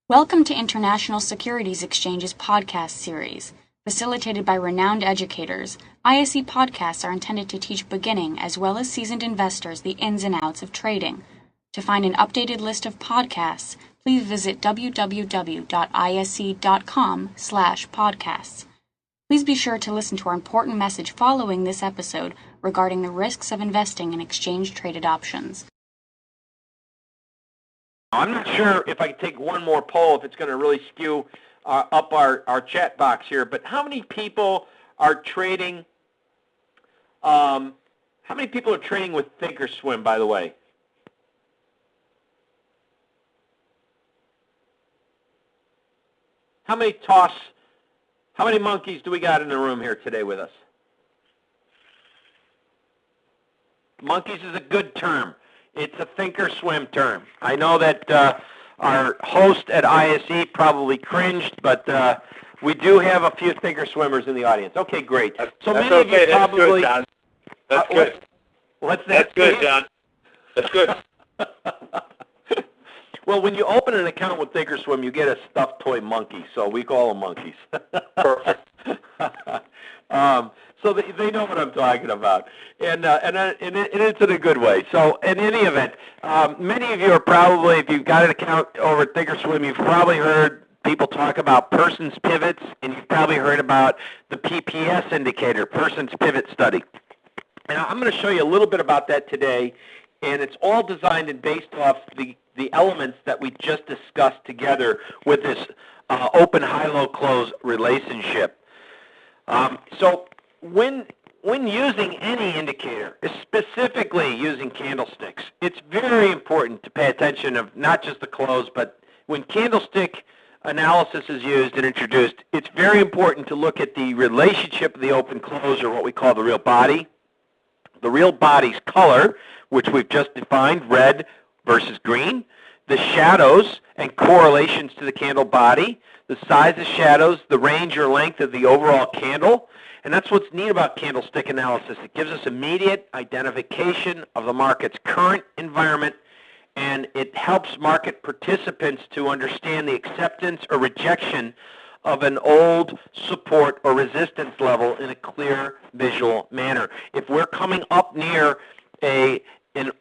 Welcome to International Securities Exchange's podcast series. Facilitated by renowned educators, ISE podcasts are intended to teach beginning as well as seasoned investors the ins and outs of trading. To find an updated list of podcasts, please visit www.ise.com/podcasts. Please be sure to listen to our important message following this episode regarding the risks of investing in exchange-traded options. I'm not sure if I can take one more poll if it's going to really skew up our chat box here, but how many people are trading with Thinkorswim, by the way? How many monkeys do we got in the room here today with us? Monkeys is a good term. It's a Thinkorswim term. I know that our host at ISE probably cringed, but we do have a few Thinkorswimmers in the audience. Okay, great. So many of you probably... That's good, John. That's good, John. That's good. Well, when you open an account with Thinkorswim, you get a stuffed toy monkey, so we call them monkeys. Perfect. So they know what I'm talking about, and it's in a good way. So in any event, many of you are probably, if you've got an account over at Thinkorswim, you've probably heard people talk about persons pivots, and you've probably heard about the PPS indicator, persons pivot study. And I'm going to show you a little bit about that today, and it's all designed and based off the elements that we just discussed together with this open high-low close relationship. So when using any indicator, specifically using candlesticks, it's very important to pay attention of not just the close, but when candlestick analysis is used and introduced, it's very important to look at the relationship of the open close, or what we call the real body. The real body's color, which we've just defined, red versus green, the shadows and correlations to the candle body, the size of shadows, the range or length of the overall candle. And that's what's neat about candlestick analysis. It gives us immediate identification of the market's current environment, and it helps market participants to understand the acceptance or rejection of an old support or resistance level in a clear visual manner. If we're coming up near an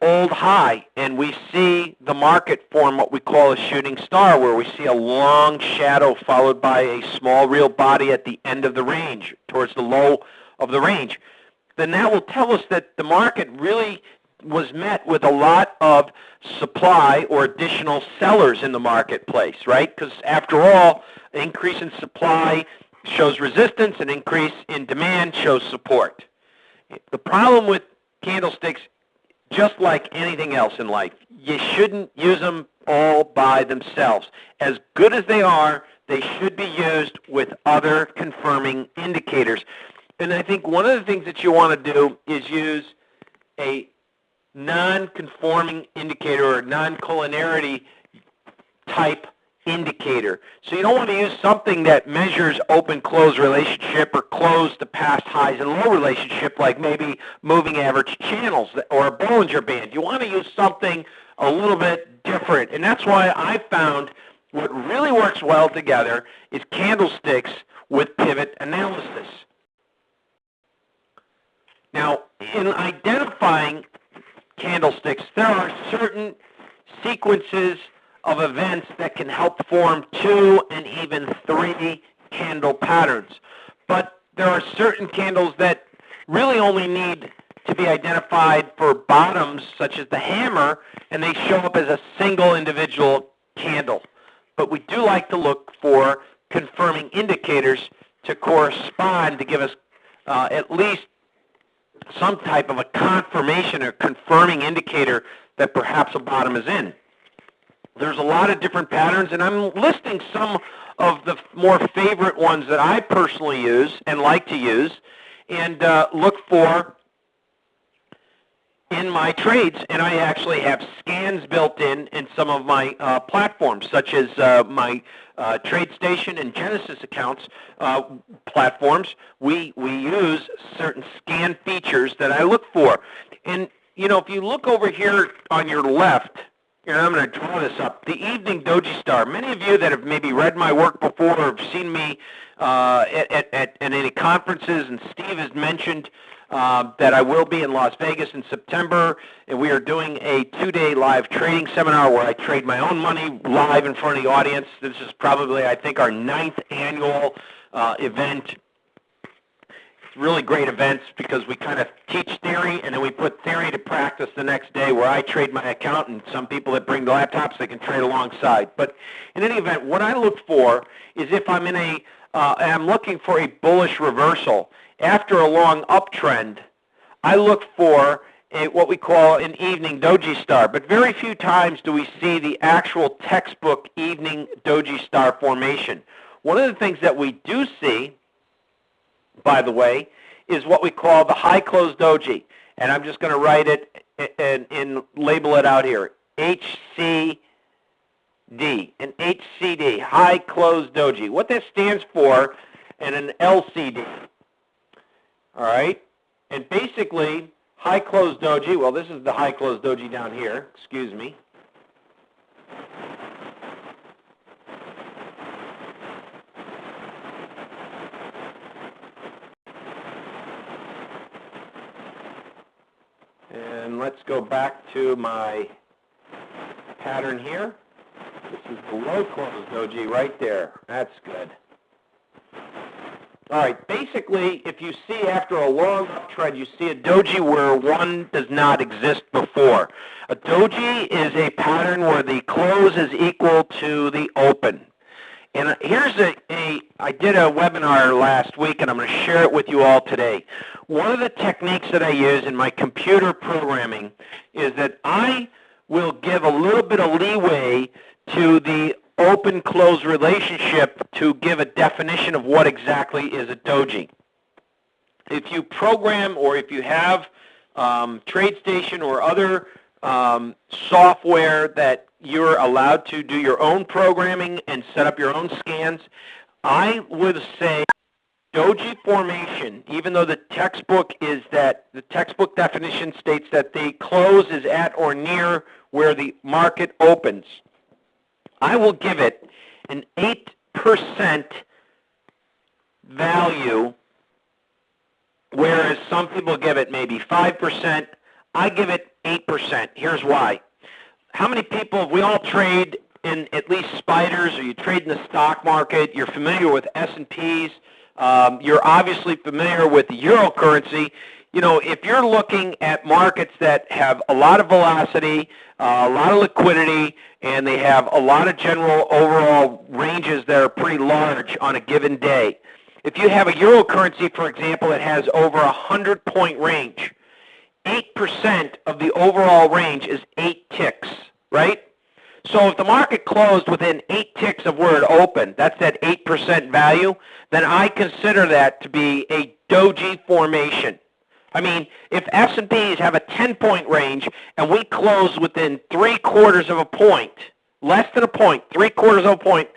old high and we see the market form what we call a shooting star, where we see a long shadow followed by a small real body at the end of the range, towards the low of the range, then that will tell us that the market really was met with a lot of supply or additional sellers in the marketplace, right? Because after all, an increase in supply shows resistance, an increase in demand shows support. The problem with candlesticks, just like anything else in life, you shouldn't use them all by themselves. As good as they are, they should be used with other confirming indicators. And I think one of the things that you want to do is use a non-conforming indicator or non-collinearity type indicator. So you don't want to use something that measures open-close relationship or close to past highs and low relationship, like maybe moving average channels or a Bollinger Band. You want to use something a little bit different. And that's why I found what really works well together is candlesticks with pivot analysis. Now, in identifying candlesticks, there are certain sequences of events that can help form 2 and even 3 candle patterns. But there are certain candles that really only need to be identified for bottoms, such as the hammer, and they show up as a single individual candle. But we do like to look for confirming indicators to correspond, to give us at least some type of a confirmation or confirming indicator that perhaps a bottom is in. There's a lot of different patterns, and I'm listing some of the more favorite ones that I personally use and like to use and look for in my trades. And I actually have scans built in some of my platforms, such as my TradeStation and Genesis accounts platforms. We use certain scan features that I look for. And, you know, if you look over here on your left, and I'm going to draw this up, the evening Doji Star. Many of you that have maybe read my work before or have seen me at any conferences, and Steve has mentioned that I will be in Las Vegas in September, and we are doing a 2-day live trading seminar where I trade my own money live in front of the audience. This is probably, I think, our 9th annual event. Really great events because we kind of teach theory and then we put theory to practice the next day, where I trade my account and some people that bring the laptops, they can trade alongside. But in any event, what I look for is if I'm in I'm looking for a bullish reversal after a long uptrend, I look for what we call an evening Doji Star. But very few times do we see the actual textbook evening Doji Star formation. One of the things that we do see, by the way, is what we call the high close doji. And I'm just going to write it and label it out here. HCD. An HCD, high close doji. What that stands for, and an LCD. All right? And basically, high close doji, well, this is the high close doji down here. Excuse me. And let's go back to my pattern here. This is below close doji right there. That's good. All right, basically, if you see after a long uptrend, you see a doji where one does not exist before. A doji is a pattern where the close is equal to the open. And here's I did a webinar last week, and I'm going to share it with you all today. One of the techniques that I use in my computer programming is that I will give a little bit of leeway to the open-close relationship to give a definition of what exactly is a doji. If you program or if you have TradeStation or other software that you're allowed to do your own programming and set up your own scans, I would say doji formation, even though the textbook definition states that the close is at or near where the market opens, I will give it an 8% value, whereas some people give it maybe 5%. I give it 8%. Here's why. How many people, we all trade in at least spiders, or you trade in the stock market, you're familiar with S&Ps, you're obviously familiar with the euro currency. You know, if you're looking at markets that have a lot of velocity, a lot of liquidity, and they have a lot of general overall ranges that are pretty large on a given day. If you have a euro currency, for example, that has over a 100-point range, 8% of the overall range is 8 ticks, right? So if the market closed within 8 ticks of where it opened, that's that 8% value, then I consider that to be a doji formation. I mean, if S&Ps have a 10-point range and we close within 3/4 of a point, less than a point, 3/4 of a point,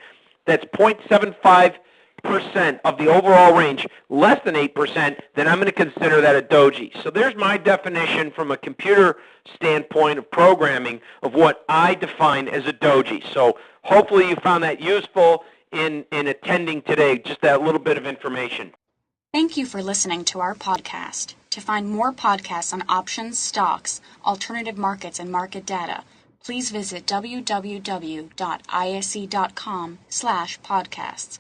that's 0.75% of the overall range, less than 8%, then I'm going to consider that a doji. So there's my definition from a computer standpoint of programming of what I define as a doji. So hopefully you found that useful in attending today, just that little bit of information. Thank you for listening to our podcast. To find more podcasts on options, stocks, alternative markets, and market data, please visit www.ise.com/podcasts.